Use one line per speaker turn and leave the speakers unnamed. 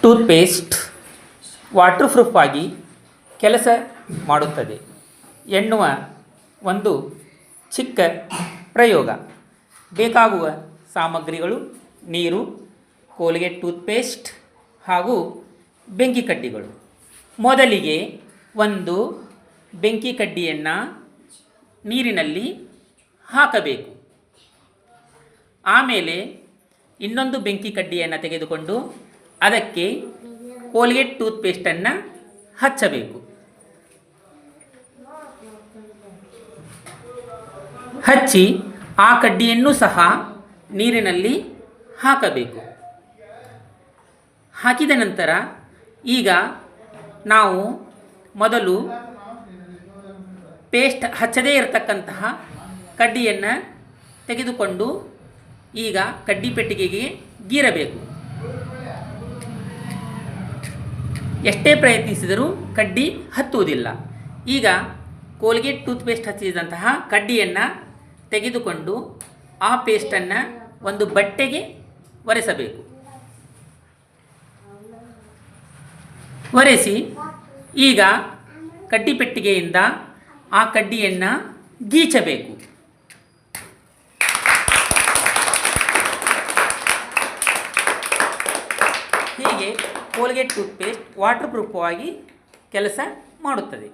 Toothpaste water proof ಆಗಿ ಕೆಲಸ ಮಾಡುತ್ತದೆ ಎನ್ನುವ ಒಂದು ಚಿಕ್ಕ ಪ್ರಯೋಗ. ಬೇಕಾಗುವ ಸಾಮಗ್ರಿಗಳು ನೀರು, ಕೋಲ್ಗೇಟ್ ಟೂತ್ಪೇಸ್ಟ್ ಹಾಗೂ ಬೆಂಕಿ ಕಡ್ಡಿಗಳು. ಮೊದಲಿಗೆ ಒಂದು ಬೆಂಕಿ ಕಡ್ಡಿಯನ್ನು ನೀರಿನಲ್ಲಿ ಹಾಕಬೇಕು. ಆಮೇಲೆ ಇನ್ನೊಂದು ಬೆಂಕಿ ಕಡ್ಡಿಯನ್ನು ತೆಗೆದುಕೊಂಡು ಅದಕ್ಕೆ ಕೋಲ್ಗೇಟ್ ಟೂತ್ಪೇಸ್ಟನ್ನು ಹಚ್ಚಬೇಕು. ಹಚ್ಚಿ ಆ ಕಡ್ಡಿಯನ್ನು ಸಹ ನೀರಿನಲ್ಲಿ ಹಾಕಬೇಕು. ಹಾಕಿದ ನಂತರ ಈಗ ನಾವು ಮೊದಲು ಪೇಸ್ಟ್ ಹಚ್ಚದೇ ಇರತಕ್ಕಂತಹ ಕಡ್ಡಿಯನ್ನು ತೆಗೆದುಕೊಂಡು ಈಗ ಕಡ್ಡಿ ಪೆಟ್ಟಿಗೆಗೆ ಗೀರಬೇಕು. ಎಷ್ಟೇ ಪ್ರಯತ್ನಿಸಿದರೂ ಕಡ್ಡಿ ಹತ್ತುವುದಿಲ್ಲ. ಈಗ ಕೋಲ್ಗೇಟ್ ಟೂತ್ಪೇಸ್ಟ್ ಹಚ್ಚಿದಂತಹ ಕಡ್ಡಿಯನ್ನು ತೆಗೆದುಕೊಂಡು ಆ ಪೇಸ್ಟನ್ನು ಒಂದು ಬಟ್ಟೆಗೆ ಒರೆಸಬೇಕು. ಒರೆಸಿ ಈಗ ಕಡ್ಡಿ ಪೆಟ್ಟಿಗೆಯಿಂದ ಆ ಕಡ್ಡಿಯನ್ನು ಗೀಚಬೇಕು. ಹೀಗೆ ಕೋಲ್ಗೇಟ್ ಟೂತ್ಪೇಸ್ಟ್ ವಾಟರ್ ಪ್ರೂಫ್ ಆಗಿ ಕೆಲಸ ಮಾಡುತ್ತದೆ.